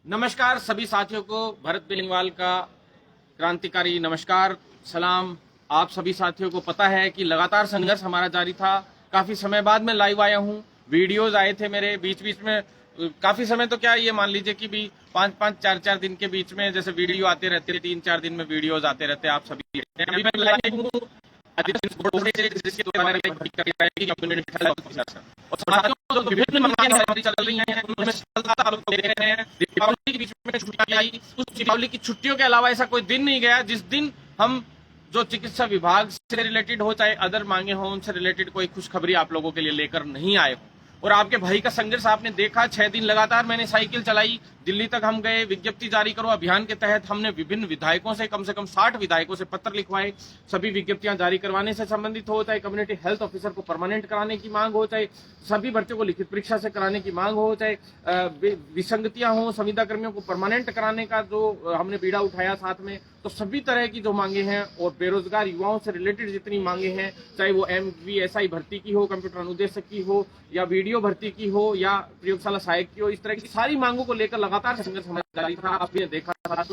नमस्कार सभी साथियों को भरत बेनीवाल का क्रांतिकारी नमस्कार सलाम। आप सभी साथियों को पता है कि लगातार संघर्ष हमारा जारी था। काफी समय बाद मैं लाइव आया हूं। वीडियोज आए थे मेरे बीच बीच में, काफी समय तो क्या ये मान लीजिए कि भी 5-5 4-4 दिन के बीच में जैसे वीडियो आते रहते, 3-4 दिन में वीडियोज आते रहते। आप सभी अभी मैं लाइव हूं जिसके द्वारा और साथियों जो विभिन्न मांगे हमारी चल रही हैं उनमें सफलता आप लोग देख रहे हैं। दीपावली के बीच में छुट्टियां आई, उस दीपावली की छुट्टियों के अलावा ऐसा कोई दिन नहीं गया जिस दिन हम जो चिकित्सा विभाग से रिलेटेड हो चाहे अदर मांगे हो उनसे रिलेटेड कोई खुशखबरी आप लोगों के लिए लेकर नहीं आए हो। और आपके भाई का संघर्ष आपने देखा, 6 दिन लगातार मैंने साइकिल चलाई, दिल्ली तक हम गए, विज्ञप्ति जारी करो अभियान के तहत हमने विभिन्न विधायकों से कम 60 विधायकों से पत्र लिखवाए। सभी विज्ञप्तियां जारी करवाने से संबंधित हो, चाहे कम्युनिटी हेल्थ ऑफिसर को परमानेंट कराने की मांग हो, चाहे सभी भर्तियों को लिखित परीक्षा से कराने की मांग हो, चाहे विसंगतियां हो, संविदा कर्मियों को परमानेंट कराने का जो हमने बीड़ा उठाया साथ में, तो सभी तरह की जो मांगे हैं और बेरोजगार युवाओं से रिलेटेड जितनी मांगे हैं, चाहे वो MVSI भर्ती की हो, कंप्यूटर अनुदेशक की हो, या वीडियो भर्ती की हो, या प्रयोगशाला सहायक की हो, इस तरह की सारी मांगों को लेकर लगातार संघर्ष हमारा जारी था। आपने देखा था।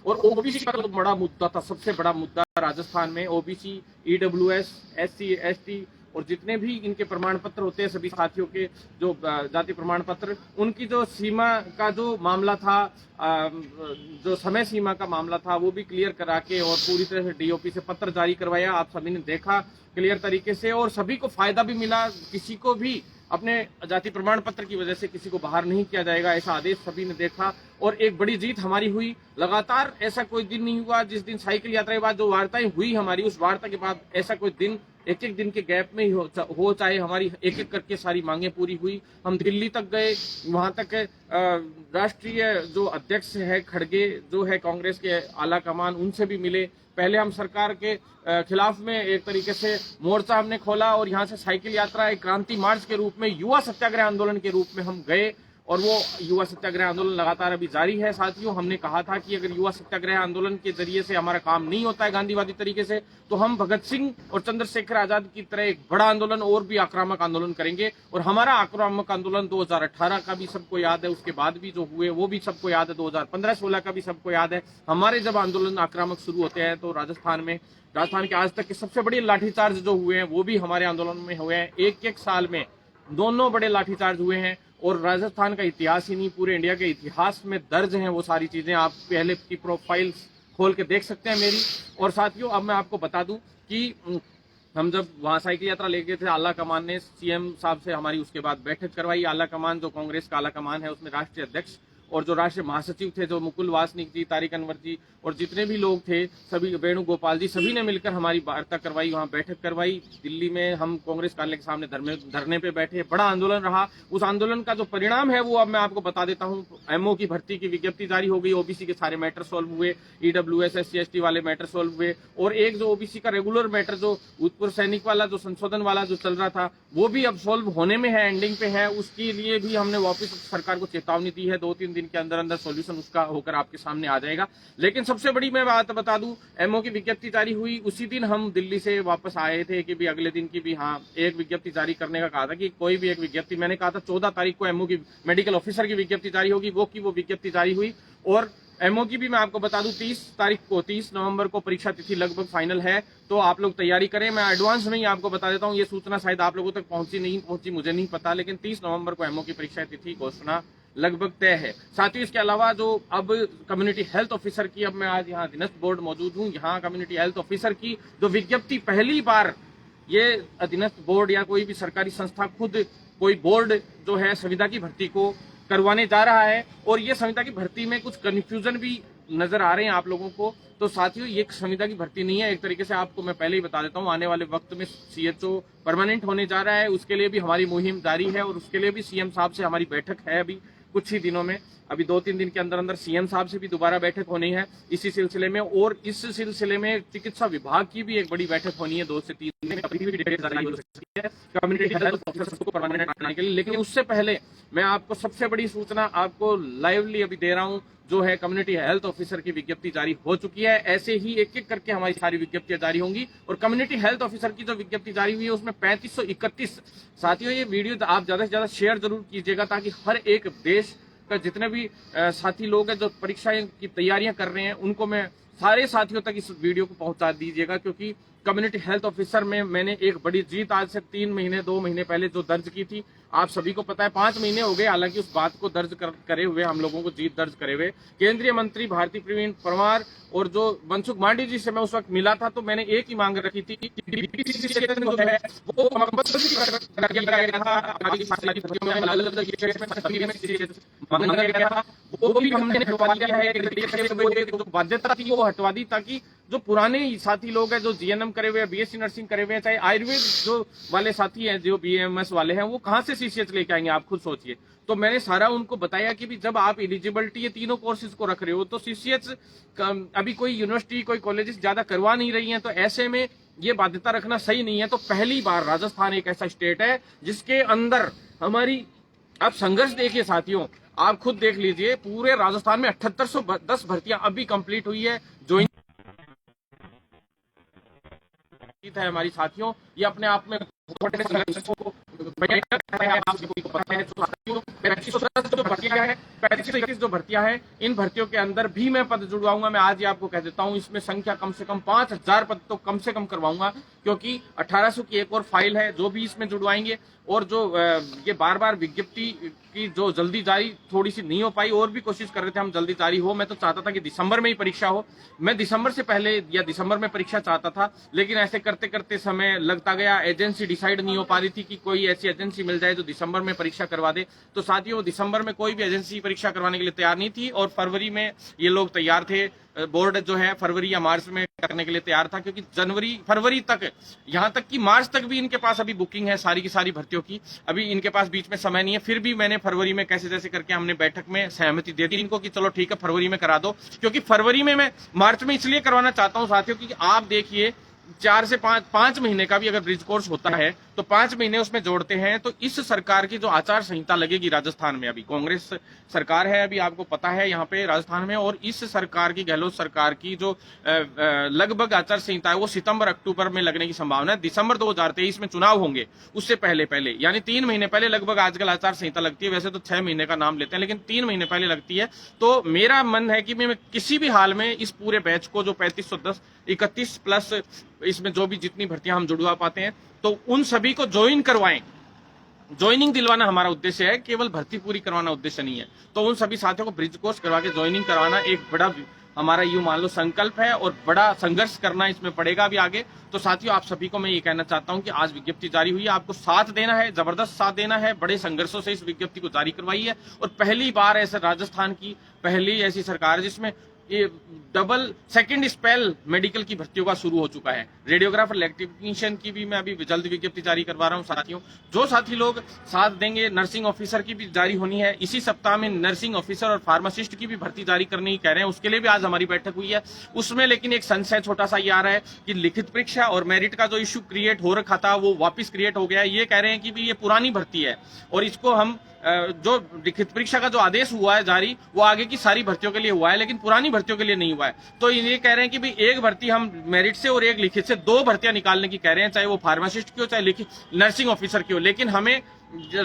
और ओबीसी का जो बड़ा मुद्दा था, सबसे बड़ा मुद्दा राजस्थान में ओबीसी, EWS, SC ST और जितने भी इनके प्रमाण पत्र होते हैं सभी साथियों के जो जाति प्रमाण पत्र, उनकी जो सीमा का जो मामला था, जो समय सीमा का मामला था, वो भी क्लियर करा के और पूरी तरह से DOP से पत्र जारी करवाया। आप सभी ने देखा क्लियर तरीके से और सभी को फायदा भी मिला। किसी को भी अपने जाति प्रमाण पत्र की वजह से किसी को बाहर नहीं किया जाएगा, ऐसा आदेश सभी ने देखा और एक बड़ी जीत हमारी हुई। लगातार ऐसा कोई दिन नहीं हुआ जिस दिन साइकिल यात्रा के बाद जो वार्ताएं हुई हमारी, उस वार्ता के बाद ऐसा कोई दिन एक एक दिन के गैप में ही हो चाहे हमारी एक एक करके सारी मांगे पूरी हुई। हम दिल्ली तक गए, वहां तक राष्ट्रीय जो अध्यक्ष है खड़गे जो है कांग्रेस के आला कमान, उनसे भी मिले। पहले हम सरकार के खिलाफ में एक तरीके से मोर्चा हमने खोला और यहाँ से साइकिल यात्रा एक क्रांति मार्च के रूप में युवा सत्याग्रह आंदोलन के रूप में हम गए और वो युवा सत्याग्रह आंदोलन लगातार अभी जारी है। साथियों, हमने कहा था कि अगर युवा सत्याग्रह आंदोलन के जरिए से हमारा काम नहीं होता है गांधीवादी तरीके से, तो हम भगत सिंह और चंद्रशेखर आजाद की तरह एक बड़ा आंदोलन और भी आक्रामक आंदोलन करेंगे। और हमारा आक्रामक आंदोलन 2018 का भी सबको याद है, उसके बाद भी जो हुए वो भी सबको याद है, 2015-16 का भी सबको याद है। हमारे जब आंदोलन आक्रामक शुरू होते हैं तो राजस्थान के आज तक के सबसे बड़े लाठीचार्ज जो हुए हैं वो भी हमारे आंदोलन में हुए हैं। एक साल में दोनों बड़े लाठीचार्ज हुए हैं और राजस्थान का इतिहास ही नहीं, पूरे इंडिया के इतिहास में दर्ज हैं वो सारी चीजें। आप पहले की प्रोफाइल खोल के देख सकते हैं मेरी। और साथियों, अब मैं आपको बता दूं कि हम जब वहां साइकिल यात्रा लेके थे, आला कमान ने CM साहब से हमारी उसके बाद बैठक करवाई। आला कमान जो कांग्रेस का आला कमान है उसमें राष्ट्रीय अध्यक्ष और जो राष्ट्रीय महासचिव थे जो मुकुल वासनिक जी, तारिक अनवर जी और जितने भी लोग थे, सभी वेणुगोपाल जी, सभी ने मिलकर हमारी वार्ता करवाई, वहां बैठक करवाई। दिल्ली में हम कांग्रेस कार्यालय के सामने धरने पे बैठे, बड़ा आंदोलन रहा। उस आंदोलन का जो परिणाम है वो अब मैं आपको बता देता हूँ। MO की भर्ती की विज्ञप्ति जारी हो गई, OBC के सारे मैटर सोल्व हुए, EWS SC ST वाले मैटर सोल्व हुए और एक जो OBC का रेगुलर मैटर जो भूतपूर्व सैनिक वाला जो संशोधन वाला जो चल रहा था वो भी अब सोल्व होने में है, एंडिंग पे है। उसके लिए भी हमने वापस सरकार को चेतावनी दी है, 2-3 दिन के अंदर अंदर सॉल्यूशन उसका होकर आपके सामने आ जाएगा। लेकिन सबसे बड़ी मैं बात बता दूं, MO की विज्ञप्ति जारी हुई, उसी दिन हम दिल्ली से वापस आए थे कि भी अगले दिन की भी हाँ एक विज्ञप्ति जारी करने का कहा था कि कोई भी एक विज्ञप्ति, मैंने कहा था 14 तारीख को MO की मेडिकल ऑफिसर की विज्ञप्ति जारी होगी, वो विज्ञप्ति जारी हुई। और MO की भी मैं आपको बता दूं 30 नवंबर को परीक्षा तिथि लगभग फाइनल है, तो आप लोग तैयारी करें। मैं एडवांस में ही आपको बता देता हूं, ये सूचना शायद आप लोगों तक पहुंची नहीं पहुंची मुझे नहीं पता, लेकिन 30 नवंबर को MO की परीक्षा तिथि घोषणा लगभग तय है। साथियों, इसके अलावा जो अब कम्युनिटी हेल्थ ऑफिसर की, अब मैं आज यहाँ अधीनस्थ बोर्ड मौजूद हूँ, यहाँ कम्युनिटी हेल्थ ऑफिसर की जो विज्ञप्ति पहली बार ये अधीनस्थ बोर्ड या कोई भी सरकारी संस्था खुद कोई बोर्ड जो है संविदा की भर्ती को करवाने जा रहा है। और ये संविदा की भर्ती में कुछ कंफ्यूजन भी नजर आ रहे हैं आप लोगों को। तो साथियों, ये संविदा की भर्ती नहीं है, एक तरीके से आपको मैं पहले ही बता देता हूँ, आने वाले वक्त में CHO परमानेंट होने जा रहा है, उसके लिए भी हमारी मुहिम जारी है और उसके लिए भी CM साहब से हमारी बैठक है अभी कुछ ही दिनों में। अभी 2-3 दिन के अंदर अंदर CM साहब से भी दोबारा बैठक होनी है इसी सिलसिले में। और इस सिलसिले में चिकित्सा विभाग की भी एक बड़ी बैठक होनी है 2 से 3 दिन में, कम्युनिटी हेल्थ ऑफिसर्स को परमानेंट बनाने के लिए। लेकिन उससे पहले मैं आपको सबसे बड़ी सूचना आपको लाइवली अभी दे रहा हूं, जो है कम्युनिटी हेल्थ ऑफिसर की विज्ञप्ति जारी हो चुकी है। ऐसे ही एक एक करके हमारी सारी विज्ञप्तियां जारी होंगी। और कम्युनिटी हेल्थ ऑफिसर की जो विज्ञप्ति जारी हुई है उसमें 3531। साथियों, ये वीडियो आप ज्यादा से ज्यादा शेयर जरूर कीजिएगा ताकि हर एक देश जितने भी साथी लोग हैं जो परीक्षा की तैयारियां कर रहे हैं, उनको मैं सारे साथियों तक इस वीडियो को पहुंचा दीजिएगा, क्योंकि कम्युनिटी हेल्थ ऑफिसर में मैंने एक बड़ी जीत आज से 3 महीने 2 महीने पहले जो दर्ज की थी, आप सभी को पता है 5 महीने हो गए हालांकि उस बात को दर्ज करे हुए, हम लोगों को जीत दर्ज करे हुए। केंद्रीय मंत्री भारती प्रवीण परमार और जो मनसुख मांडी जी से मैं उस वक्त मिला था, तो मैंने एक ही मांग रखी थी कि वो भी हमने हटवा दिया है, बाध्यता थी वो हटवा दी, ताकि जो पुराने साथी लोग हैं जो जीएनएम करे हुए, बीएससी नर्सिंग करे हुए हैं, चाहे आयुर्वेद जो वाले साथी हैं जो बीएमएस वाले हैं, वो कहां से सीसीएच लेके आएंगे, आप खुद सोचिए। तो मैंने सारा उनको बताया कि भी जब आप एलिजिबिलिटी ये तीनों कोर्सेज को रख रहे हो, तो सीसीएच अभी कोई यूनिवर्सिटी कोई कॉलेजेस ज्यादा करवा नहीं रही हैं, तो ऐसे में ये बाध्यता रखना सही नहीं है। तो पहली बार राजस्थान एक ऐसा स्टेट है जिसके अंदर हमारी, आप संघर्ष देखिए साथियों, आप खुद देख लीजिए, पूरे राजस्थान में 7810 भर्तियां अभी कंप्लीट हुई है, जो है हमारी साथियों, ये अपने आप में जो भर्तियां हैं, इन भर्तियों के अंदर भी मैं पद जुड़वाऊंगा। मैं आज ही आपको कह देता हूं, इसमें संख्या कम से कम 5000 पद तो कम से कम करवाऊंगा, क्योंकि 1800 की एक और फाइल है जो भी इसमें जुड़वाएंगे। और जो ये बार बार विज्ञप्ति की जो जल्दी जारी थोड़ी सी नहीं हो पाई, और भी कोशिश कर रहे थे हम जल्दी जारी हो। मैं तो चाहता था कि दिसंबर में ही परीक्षा हो, मैं दिसंबर से पहले या दिसंबर में परीक्षा चाहता था, लेकिन ऐसे करते करते समय लगता गया, एजेंसी डिसाइड नहीं हो पा रही थी कि कोई ऐसी एजेंसी मिल जाए जो दिसंबर में परीक्षा करवा दे। तो साथियों, दिसंबर में कोई भी एजेंसी परीक्षा करवाने के लिए तैयार नहीं थी, और फरवरी में ये लोग तैयार थे, बोर्ड जो है फरवरी या मार्च में करने के लिए तैयार था, क्योंकि फरवरी तक, यहां तक कि मार्च तक भी इनके पास अभी बुकिंग है सारी की सारी भर्तियों की, अभी इनके पास बीच में समय नहीं है। फिर भी मैंने फरवरी में कैसे जैसे करके हमने बैठक में सहमति दे दी इनको कि चलो ठीक है फरवरी में करा दो, क्योंकि फरवरी में मैं मार्च में इसलिए करवाना चाहता हूं साथियों, क्योंकि आप देखिए 4 से 5 महीने का भी अगर ब्रिज कोर्स होता है तो 5 महीने उसमें जोड़ते हैं, तो इस सरकार की जो आचार संहिता लगेगी राजस्थान में, अभी कांग्रेस सरकार है, अभी आपको पता है यहाँ पे राजस्थान में, और इस सरकार की, गहलोत सरकार की जो लगभग आचार संहिता है वो सितंबर अक्टूबर में लगने की संभावना है। दिसंबर 2023 में चुनाव होंगे, उससे पहले पहले यानी 3 महीने पहले लगभग आजकल आचार संहिता लगती है। वैसे तो 6 महीने का नाम लेते हैं, लेकिन 3 महीने पहले लगती है। तो मेरा मन है कि मैं किसी भी हाल में इस पूरे बैच को जो 3510 31 प्लस इसमें जो भी जितनी भर्तियां हम जुड़वा पाते हैं, तो उन सभी को ज्वाइन करवाएं। ज्वाइनिंग दिलवाना हमारा उद्देश्य है, केवल भर्ती पूरी करवाना उद्देश्य नहीं है। तो उन सभी साथियों को ब्रिज कोर्स करवा के ज्वाइनिंग करवाना एक बड़ा हमारा यूं मान लो संकल्प है, और बड़ा संघर्ष करना इसमें पड़ेगा अभी आगे। तो साथियों, आप सभी को मैं ये कहना चाहता हूं कि आज विज्ञप्ति जारी हुई है, आपको साथ देना है, जबरदस्त साथ देना है, बड़े संघर्षों से इस विज्ञप्ति को जारी करवाई है। और पहली बार ऐसे राजस्थान की पहली ऐसी सरकार है जिसमें ये डबल सेकंड स्पेल मेडिकल की भर्तियों का शुरू हो चुका है। रेडियोग्राफर, लैब टेक्नीशियन की भी मैं अभी जल्द विज्ञप्ति जारी करवा रहा हूं साथियों। जो साथी लोग साथ देंगे, नर्सिंग ऑफिसर की भी जारी होनी है इसी सप्ताह में, नर्सिंग ऑफिसर और फार्मासिस्ट की भी भर्ती जारी करने की कह रहे हैं, उसके लिए भी आज हमारी बैठक हुई है। उसमें लेकिन एक संशय छोटा सा ये आ रहा है कि लिखित परीक्षा और मेरिट का जो इश्यू क्रिएट हो रखा था वो वापिस क्रिएट हो गया है। ये कह रहे हैं कि भी ये पुरानी भर्ती है, और इसको हम जो लिखित परीक्षा का जो आदेश हुआ है जारी, वो आगे की सारी भर्तियों के लिए हुआ है, लेकिन पुरानी भर्तियों के लिए नहीं हुआ है। तो ये कह रहे हैं कि भी एक भर्ती हम मेरिट से और एक लिखित से 2 भर्तियां निकालने की कह रहे हैं, चाहे वो फार्मासिस्ट की हो चाहे लिखित नर्सिंग ऑफिसर की हो। लेकिन हमें,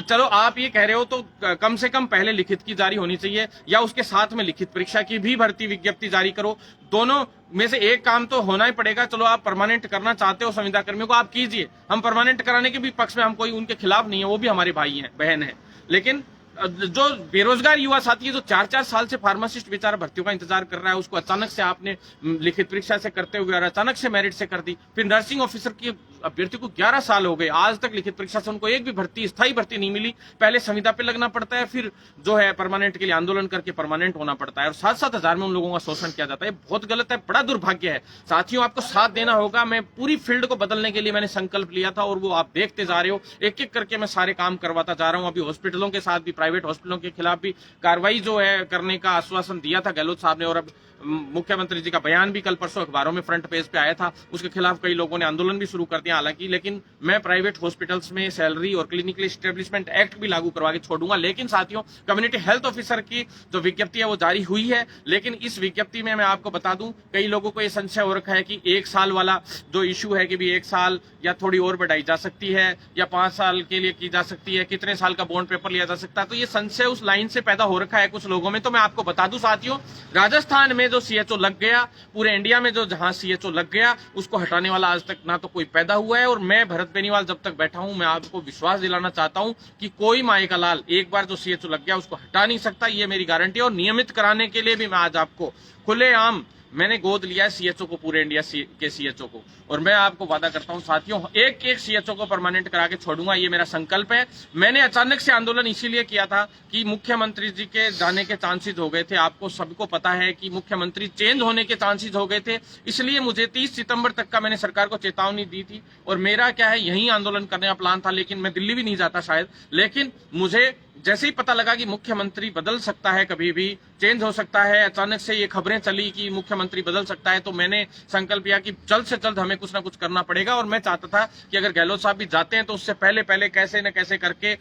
चलो आप ये कह रहे हो तो कम से कम पहले लिखित की जारी होनी चाहिए, या उसके साथ में लिखित परीक्षा की भी भर्ती विज्ञप्ति जारी करो। दोनों में से एक काम तो होना ही पड़ेगा। चलो आप परमानेंट करना चाहते हो संविदा कर्मियों को, आप कीजिए, हम परमानेंट कराने के भी पक्ष में, हम कोई उनके खिलाफ नहीं है, वो भी हमारे भाई हैं, बहन है। लेकिन जो बेरोजगार युवा साथी है जो 4-4 साल से फार्मासिस्ट बेचारा भर्तियों का इंतजार कर रहा है, उसको अचानक से आपने लिखित परीक्षा से करते हुए और अचानक से मेरिट से कर दी। फिर नर्सिंग ऑफिसर की अभ्यर्थी को 11 साल हो गए, आज तक लिखित परीक्षा से उनको एक भी भर्ती, स्थायी भर्ती नहीं मिली। पहले संविदा पे लगना पड़ता है, फिर जो है परमानेंट के लिए आंदोलन करके परमानेंट होना पड़ता है, और 7-7 हजार में उन लोगों का शोषण किया जाता है। बहुत गलत है, बड़ा दुर्भाग्य है साथियों। आपको साथ देना होगा। मैं पूरी फील्ड को बदलने के लिए मैंने संकल्प लिया था, और वो आप देखते जा रहे हो, एक एक करके मैं सारे काम करवाता जा रहा हूं। अभी हॉस्पिटलों के साथ भी, प्राइवेट हॉस्पिटलों के खिलाफ भी कार्रवाई जो है करने का आश्वासन दिया था गहलोत साहब ने, और अब मुख्यमंत्री जी का बयान भी कल परसों अखबारों में फ्रंट पेज पे आया था। उसके खिलाफ कई लोगों ने आंदोलन भी शुरू कर दिया हालांकि, लेकिन मैं प्राइवेट हॉस्पिटल्स में सैलरी और क्लिनिकल एस्टेब्लिशमेंट एक्ट भी लागू करवा के छोड़ूंगा। लेकिन साथियों, कम्युनिटी हेल्थ ऑफिसर की जो विज्ञप्ति है वो जारी हुई है, लेकिन इस विज्ञप्ति में मैं आपको बता दूं, कई लोगों को यह संशय हो रखा है कि 1 साल वाला जो इश्यू है कि भी 1 साल या थोड़ी और बढ़ाई जा सकती है, या 5 साल के लिए की जा सकती है, कितने साल का बॉन्ड पेपर लिया जा सकता है। तो तो ये संशय उस लाइन से पैदा हो रखा है कुछ लोगों में। तो मैं आपको बता दूं साथियों, राजस्थान में जो सीएचओ लग गया, पूरे इंडिया में जो जहां सीएचओ लग गया, उसको हटाने वाला आज तक ना तो कोई पैदा हुआ है। और मैं भरत बेनीवाल जब तक बैठा हूं, मैं आपको विश्वास दिलाना चाहता हूं कि कोई माई का लाल एक बार जो सीएचओ लग गया उसको हटा नहीं सकता, ये मेरी गारंटी है। और नियमित कराने के लिए भी मैं आज आपको खुलेआम मैंने गोद लिया है सीएचओ को, पूरे इंडिया के सीएचओ को। और मैं आपको वादा करता हूं साथियों, एक एक सीएचओ को परमानेंट करा के छोड़ूंगा, ये मेरा संकल्प है। मैंने अचानक से आंदोलन इसीलिए किया था कि मुख्यमंत्री जी के जाने के चांसेस हो गए थे। आपको सबको पता है कि मुख्यमंत्री चेंज होने के चांसेस हो गए थे, इसलिए मुझे 30 सितंबर तक का मैंने सरकार को चेतावनी दी थी। और मेरा क्या है, यही आंदोलन करने का प्लान था, लेकिन मैं दिल्ली भी नहीं जाता शायद। लेकिन मुझे जैसे ही पता लगा कि मुख्यमंत्री बदल सकता है, कभी भी चेंज हो सकता है, अचानक से ये खबरें चली कि मुख्यमंत्री बदल सकता है, तो मैंने संकल्प किया कि जल्द से जल्द हमें कुछ ना कुछ करना पड़ेगा। और मैं चाहता था कि अगर गहलोत साहब भी जाते हैं तो उससे पहले पहले कैसे न कैसे करके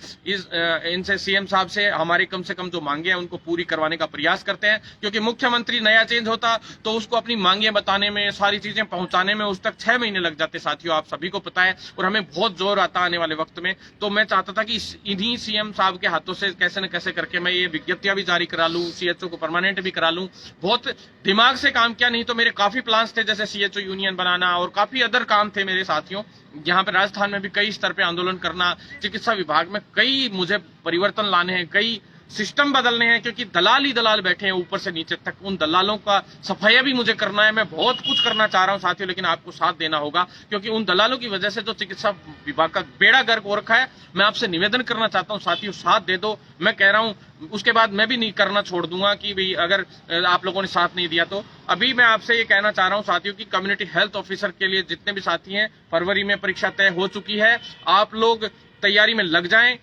इनसे सीएम साहब से हमारी कम से कम जो मांगे हैं उनको पूरी करवाने का प्रयास करते हैं। क्योंकि मुख्यमंत्री नया चेंज होता तो उसको अपनी मांगे बताने में, सारी चीजें पहुंचाने में उस तक 6 महीने लग जाते साथियों, आप सभी को पता है। और हमें बहुत जोर आता आने वाले वक्त में। तो मैं चाहता था कि इन्हीं सीएम साहब के हाथों से कैसे न कैसे करके मैं ये विज्ञप्तियां भी जारी करा लूं, सीएचओ को परमानेंट भी करा लूं। बहुत दिमाग से काम किया, नहीं तो मेरे काफी प्लान्स थे, जैसे सीएचओ यूनियन बनाना और काफी अदर काम थे मेरे साथियों। यहाँ पे राजस्थान में भी कई स्तर पे आंदोलन करना, चिकित्सा विभाग में कई मुझे परिवर्तन लाने हैं, कई सिस्टम बदलने हैं, क्योंकि दलाल ही दलाल बैठे हैं ऊपर से नीचे तक। उन दलालों का सफाया भी मुझे करना है। मैं बहुत कुछ करना चाह रहा हूं साथियों, लेकिन आपको साथ देना होगा, क्योंकि उन दलालों की वजह से जो चिकित्सा विभाग का बेड़ा गर्क हो रखा है। मैं आपसे निवेदन करना चाहता हूं साथियों, साथ दे दो। मैं कह रहा हूं उसके बाद मैं भी नहीं करना छोड़ दूंगा कि भाई अगर आप लोगों ने साथ नहीं दिया तो। अभी मैं आपसे ये कहना चाह रहा हूं साथियों कि कम्युनिटी हेल्थ ऑफिसर के लिए जितने भी साथी हैं, फरवरी में परीक्षा तय हो चुकी है। आप लोग तैयारी में लग जाएं,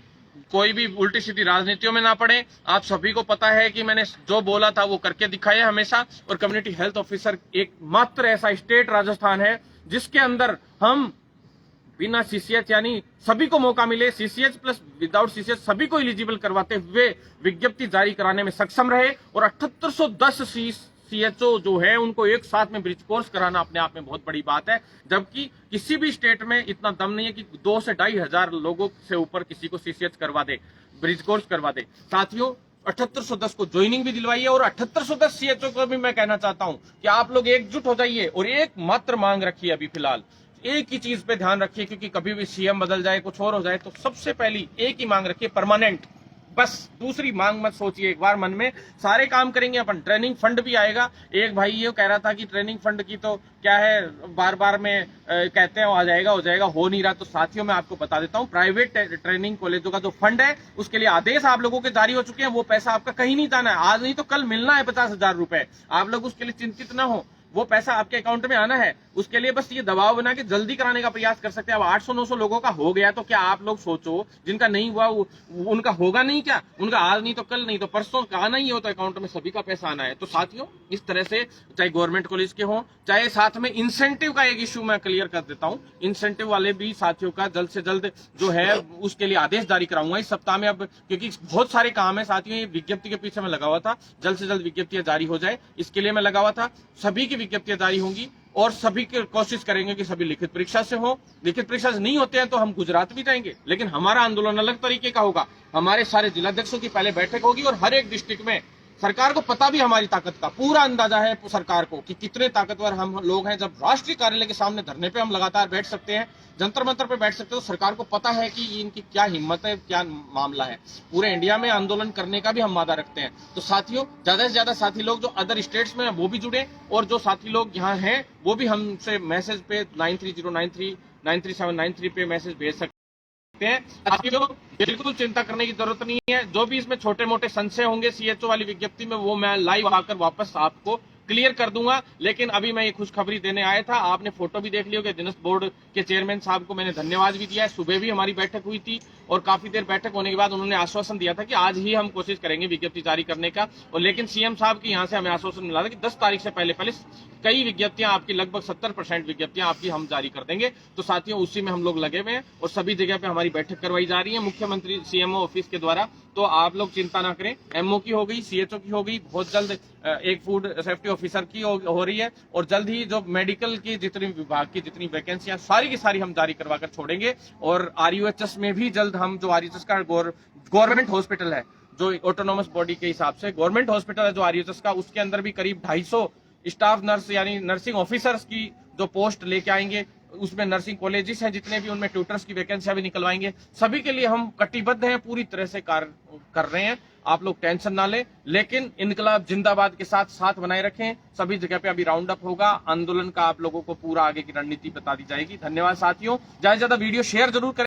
कोई भी उल्टी सीधी राजनीतियों में ना पड़े। आप सभी को पता है कि मैंने जो बोला था वो करके दिखाया हमेशा। और कम्युनिटी हेल्थ ऑफिसर एक मात्र ऐसा स्टेट राजस्थान है जिसके अंदर हम बिना सीसीएच यानी सभी को मौका मिले, सीसीएच प्लस विदाउट सीसीएच सभी को एलिजिबल करवाते हुए विज्ञप्ति जारी कराने में सक्षम रहे। और 7810 सीएचओ जो है उनको एक साथ में ब्रिज कोर्स कराना अपने आप में बहुत बड़ी बात है। जबकि किसी भी स्टेट में इतना दम नहीं है कि 2 से 2,500 लोगों से ऊपर किसी को सीसीएच करवा दे, ब्रिज कोर्स करवा दे। साथियों 7810 को ज्वाइनिंग भी दिलवाइए। और 7810 सीएचओ को भी मैं कहना चाहता हूं कि आप लोग एकजुट हो जाइए और एक मात्र मांग रखिए, अभी फिलहाल एक ही चीज पे ध्यान रखिए, क्योंकि कभी भी सीएम बदल जाए, कुछ और हो जाए, तो सबसे पहली एक ही मांग रखिए, परमानेंट। बस दूसरी मांग मत सोचिए एक बार मन में, सारे काम करेंगे अपन। ट्रेनिंग फंड भी आएगा। एक भाई ये कह रहा था कि ट्रेनिंग फंड की तो क्या है, बार बार में कहते हैं आ जाएगा, हो जाएगा, हो नहीं रहा। तो साथियों मैं आपको बता देता हूं, प्राइवेट ट्रेनिंग कॉलेजों का जो फंड है उसके लिए आदेश आप लोगों के जारी हो चुके हैं। वो पैसा आपका कहीं नहीं जाना है, आज नहीं तो कल मिलना है 50,000 रुपए। आप लोग उसके लिए चिंतित ना हो, वो पैसा आपके अकाउंट में आना है। उसके लिए बस ये दबाव बना के जल्दी कराने का प्रयास कर सकते हैं। अब 800-900 लोगों का हो गया तो क्या आप लोग सोचो जिनका नहीं हुआ उनका होगा नहीं क्या? उनका आज नहीं तो कल, नहीं तो परसों का आना ही हो, तो अकाउंट में सभी का पैसा आना है। तो साथियों इस तरह से चाहे गवर्नमेंट कॉलेज के हों, चाहे साथ में इंसेंटिव का एक इश्यू मैं क्लियर कर देता हूं, इंसेंटिव वाले भी साथियों का जल्द से जल्द जो है उसके लिए आदेश जारी कराऊंगा इस सप्ताह में। अब क्योंकि बहुत सारे काम है साथियों, ये विज्ञप्ति के पीछे मैं लगा हुआ था, जल्द से जल्द विज्ञप्तियां जारी हो जाए इसके लिए मैं लगा हुआ था। सभी की विज्ञप्तियां जारी होंगी और सभी की कोशिश करेंगे कि सभी लिखित परीक्षा से हो। लिखित परीक्षा से नहीं होते हैं तो हम गुजरात भी जाएंगे, लेकिन हमारा आंदोलन अलग तरीके का होगा। हमारे सारे जिलाध्यक्षों की पहले बैठक होगी और हर एक डिस्ट्रिक्ट में सरकार को पता भी हमारी ताकत का पूरा अंदाजा है सरकार को कि कितने ताकतवर हम लोग हैं। जब राष्ट्रीय कार्यालय के सामने धरने पे हम लगातार बैठ सकते हैं, जंतर मंतर पे बैठ सकते हैं, तो सरकार को पता है कि इनकी क्या हिम्मत है, क्या मामला है। पूरे इंडिया में आंदोलन करने का भी हम वादा रखते हैं। तो साथियों ज्यादा से ज्यादा साथी लोग जो अदर स्टेट्स में वो भी जुड़े, और जो साथी लोग यहाँ हैं वो भी हमसे मैसेज पे 9309393793 पे मैसेज भेज सकते हैं। साथियों बिल्कुल चिंता करने की जरूरत नहीं है। जो भी इसमें छोटे मोटे संशय होंगे सीएचओ वाली विज्ञप्ति में, वो मैं लाइव आकर वापस आपको क्लियर कर दूंगा। लेकिन अभी मैं ये खुशखबरी देने आया था। आपने फोटो भी देख लिया कि दिनस बोर्ड के चेयरमैन साहब को मैंने धन्यवाद भी दिया है। सुबह भी हमारी बैठक हुई थी और काफी देर बैठक होने के बाद उन्होंने आश्वासन दिया था कि आज ही हम कोशिश करेंगे विज्ञप्ति जारी करने का। और लेकिन सीएम साहब की यहाँ से हमें आश्वासन मिला था कि 10 तारीख से पहले पहले कई विज्ञप्तियां आपकी, लगभग 70% विज्ञप्तियां आपकी हम जारी कर देंगे। तो साथियों उसी में हम लोग लगे हुए हैं और सभी जगह पे हमारी बैठक करवाई जा रही है मुख्यमंत्री सीएमओ ऑफिस के द्वारा। तो आप लोग चिंता ना करें, एमओ की हो गई, सीएचओ की हो गई, बहुत जल्द एक फूड सेफ्टी ऑफिसर की हो रही है, और जल्द ही जो मेडिकल की जितनी विभाग की जितनी वैकेंसियां सारी की सारी हम जारी करवा कर छोड़ेंगे। और आरयूएचएस में भी जल्द हम, जो आरयूएचएस का गवर्नमेंट हॉस्पिटल है जो ऑटोनोमस बॉडी के हिसाब से गवर्नमेंट हॉस्पिटल है जो आरयूएचएस का, उसके अंदर भी करीब 250 स्टाफ नर्स यानी नर्सिंग ऑफिसर्स की जो पोस्ट लेके आएंगे। उसमें नर्सिंग कॉलेजेस हैं जितने भी, उनमें ट्यूटर्स की वैकेंसियां भी निकलवाएंगे। सभी के लिए हम कटिबद्ध हैं, पूरी तरह से कार्य कर रहे हैं। आप लोग टेंशन ना लें, लेकिन इनकलाब जिंदाबाद के साथ साथ बनाए रखें। सभी जगह पे अभी राउंड अप होगा, आंदोलन का आप लोगों को पूरा आगे की रणनीति बता दी जाएगी। धन्यवाद साथियों, ज्यादा से ज्यादा वीडियो शेयर जरूर करें।